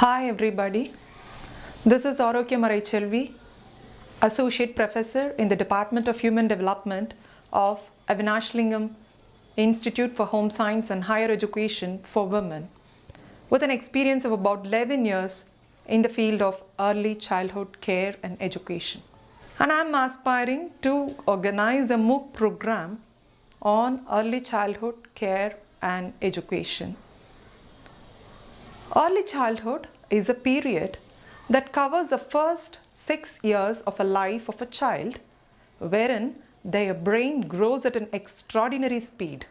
Hi everybody, this is Arogyamarai Chelvi, Associate Professor in the Department of Human Development of Avinashlingam Institute for Home Science and Higher Education for Women, with an experience of about 11 years in the field of early childhood care and education. And I am aspiring to organize a MOOC program on early childhood care and education. Early childhood is a period that covers the first 6 years of a life of a child, wherein their brain grows at an extraordinary speed.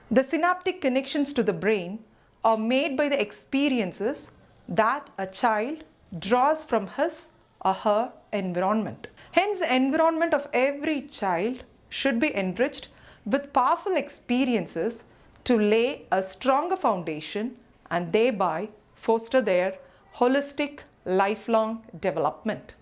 The synaptic connections to the brain are made by the experiences that a child draws from his or her environment. Hence, the environment of every child should be enriched with powerful experiences to lay a stronger foundation and thereby foster their holistic lifelong development.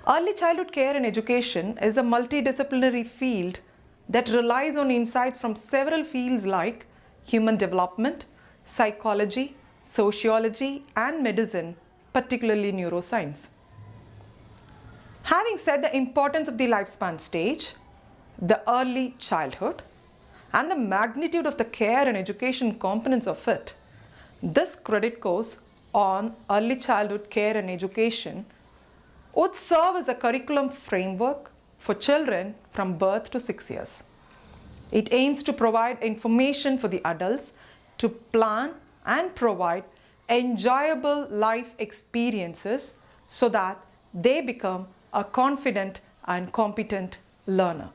Early childhood care and education is a multidisciplinary field that relies on insights from several fields like human development, psychology, sociology, and medicine, particularly neuroscience. Having said the importance of the lifespan stage, the early childhood, and the magnitude of the care and education components of it, this credit course on early childhood care and education would serve as a curriculum framework for children from birth to 6 years. It aims to provide information for the adults to plan and provide enjoyable life experiences so that they become a confident and competent learner.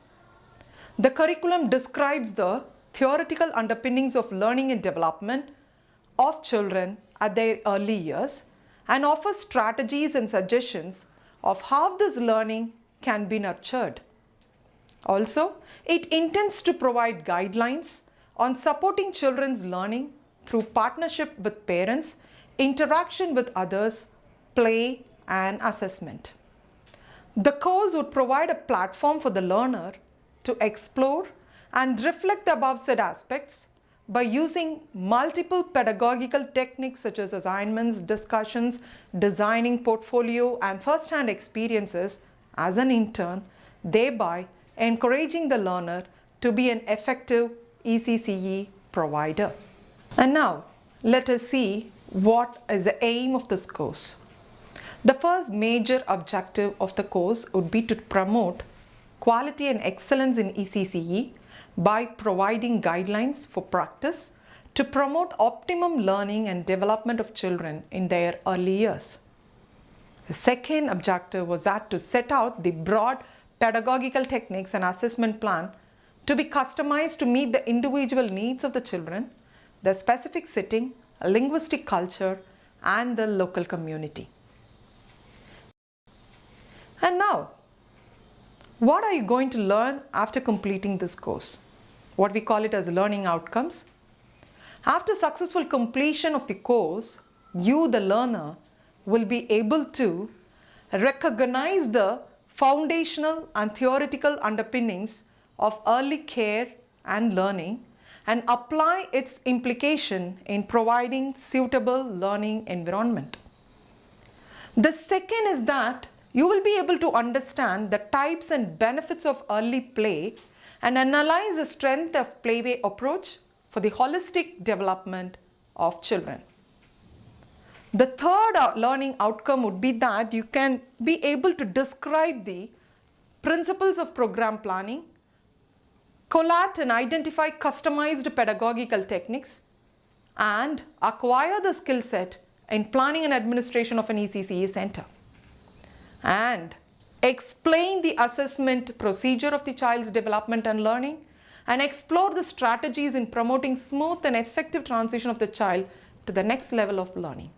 The curriculum describes the theoretical underpinnings of learning and development of children at their early years and offers strategies and suggestions of how this learning can be nurtured. Also, it intends to provide guidelines on supporting children's learning through partnership with parents, interaction with others, play, and assessment. The course would provide a platform for the learner to explore and reflect the above said aspects by using multiple pedagogical techniques such as assignments, discussions, designing portfolio, and first-hand experiences as an intern, thereby encouraging the learner to be an effective ECCE provider. And now, let us see what is the aim of this course. The first major objective of the course would be to promote quality and excellence in ECCE by providing guidelines for practice to promote optimum learning and development of children in their early years. The second objective was that to set out the broad pedagogical techniques and assessment plan to be customized to meet the individual needs of the children, the specific setting, linguistic culture, and the local community. And now, what are you going to learn after completing this course? What we call it as learning outcomes. After successful completion of the course, you, the learner, will be able to recognize the foundational and theoretical underpinnings of early care and learning and apply its implication in providing suitable learning environment. The second is that you will be able to understand the types and benefits of early play and analyze the strength of playway approach for the holistic development of children. The third learning outcome would be that you can be able to describe the principles of program planning, collate and identify customized pedagogical techniques, and acquire the skill set in planning and administration of an ECCE center, and explain the assessment procedure of the child's development and learning, and explore the strategies in promoting smooth and effective transition of the child to the next level of learning.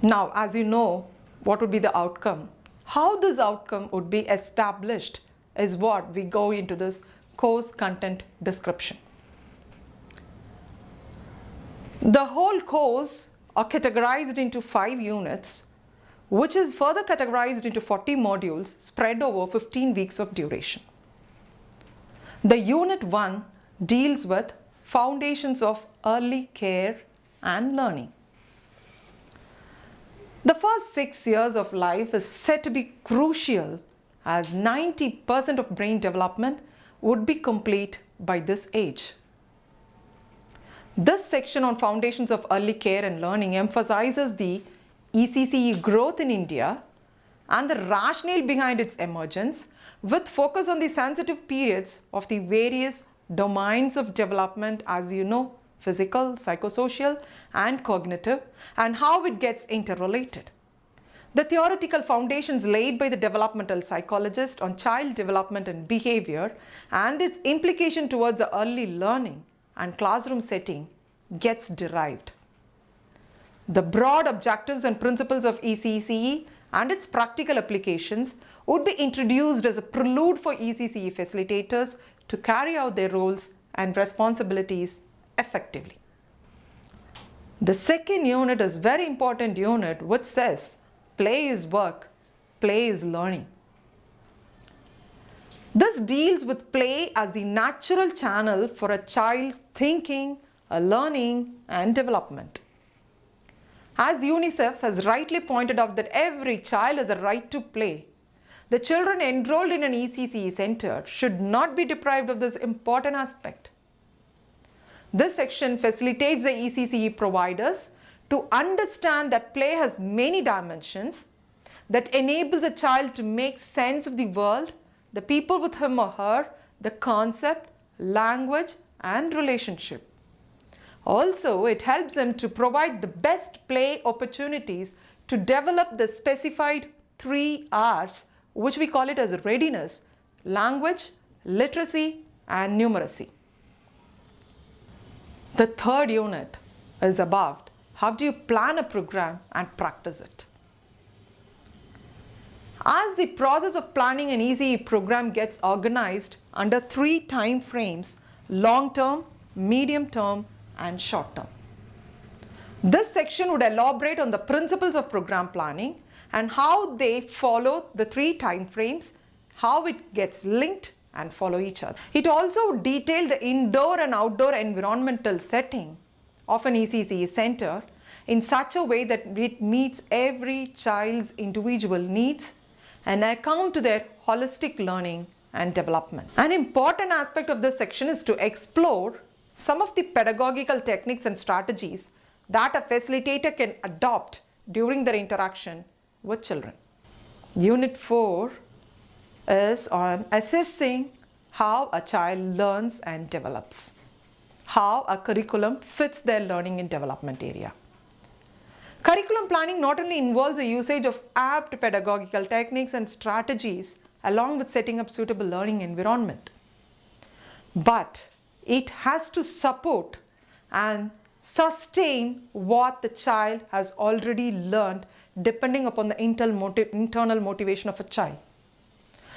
Now, as you know, what would be the outcome? How this outcome would be established is what we go into this course content description. The whole course are categorized into 5 units, which is further categorized into 40 modules spread over 15 weeks of duration. The Unit 1 deals with foundations of early care and learning. The first 6 years of life is said to be crucial as 90% of brain development would be complete by this age. This section on foundations of early care and learning emphasizes the ECCE growth in India and the rationale behind its emergence, with focus on the sensitive periods of the various domains of development, as you know, physical, psychosocial, and cognitive, and how it gets interrelated. The theoretical foundations laid by the developmental psychologist on child development and behavior and its implication towards the early learning and classroom setting gets derived. The broad objectives and principles of ECCE and its practical applications would be introduced as a prelude for ECCE facilitators to carry out their roles and responsibilities effectively. The second unit is a very important unit, which says play is work, play is learning. This deals with play as the natural channel for a child's thinking, learning, and development. As UNICEF has rightly pointed out that every child has a right to play, the children enrolled in an ECCE center should not be deprived of this important aspect. This section facilitates the ECCE providers to understand that play has many dimensions that enables a child to make sense of the world, the people with him or her, the concept, language, and relationship. Also, it helps them to provide the best play opportunities to develop the specified 3 R's, which we call it as readiness, language, literacy, and numeracy. The third unit is about how do you plan a program and practice it. As the process of planning an ECE program gets organized under 3 time frames: long-term, medium-term, and short-term. This section would elaborate on the principles of program planning and how they follow the 3 time frames, how it gets linked and follow each other. It also would detail the indoor and outdoor environmental setting of an ECCE center in such a way that it meets every child's individual needs and account to their holistic learning and development. An important aspect of this section is to explore some of the pedagogical techniques and strategies that a facilitator can adopt during their interaction with children. Unit 4 is on assessing how a child learns and develops, how a curriculum fits their learning and development area. Curriculum planning not only involves the usage of apt pedagogical techniques and strategies along with setting up suitable learning environment, but it has to support and sustain what the child has already learned depending upon the internal motivation of a child.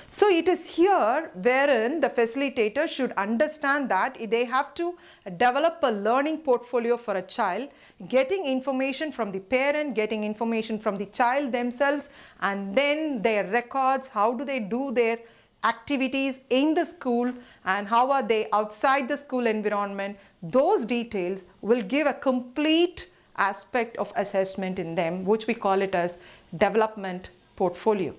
So it is here wherein the facilitator should understand that they have to develop a learning portfolio for a child, getting information from the parent, getting information from the child themselves, and then their records, how do they do their activities in the school and how are they outside the school environment. Those details will give a complete aspect of assessment in them, which we call it as development portfolio.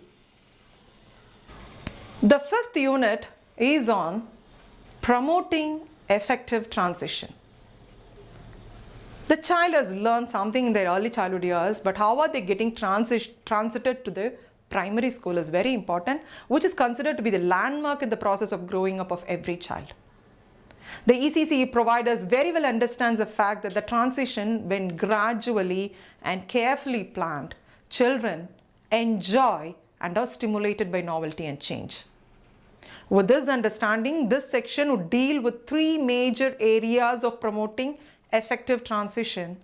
The 5th unit is on promoting effective transition. The child has learned something in their early childhood years, but how are they getting transited to the primary school is very important, which is considered to be the landmark in the process of growing up of every child. The ECCE providers very well understands the fact that the transition, when gradually and carefully planned, children enjoy and are stimulated by novelty and change. With this understanding, this section would deal with 3 major areas of promoting effective transition.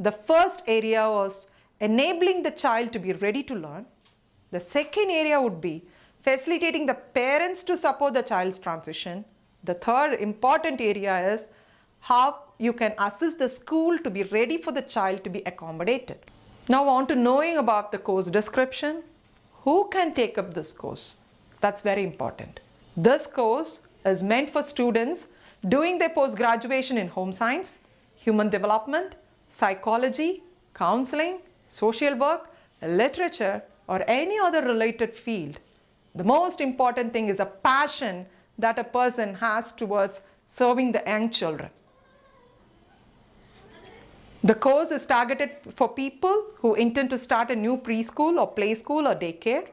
The first area was enabling the child to be ready to learn. The second area would be facilitating the parents to support the child's transition. The third important area is how you can assist the school to be ready for the child to be accommodated. Now on to knowing about the course description. Who can take up this course? That's very important. This course is meant for students doing their post-graduation in home science, human development, psychology, counseling, social work, literature, or any other related field. The most important thing is the passion that a person has towards serving the young children. The course is targeted for people who intend to start a new preschool or play school or daycare,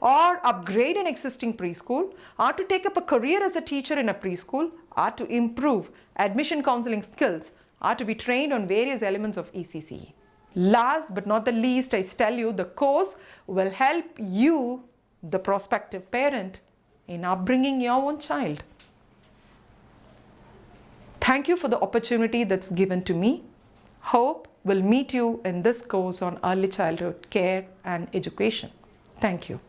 or upgrade an existing preschool, or to take up a career as a teacher in a preschool, or to improve admission counseling skills, or to be trained on various elements of ECCE. Last but not the least, I tell you the course will help you, the prospective parent, in upbringing your own child. Thank you for the opportunity that's given to me. Hope we'll meet you in this course on early childhood care and education. Thank you.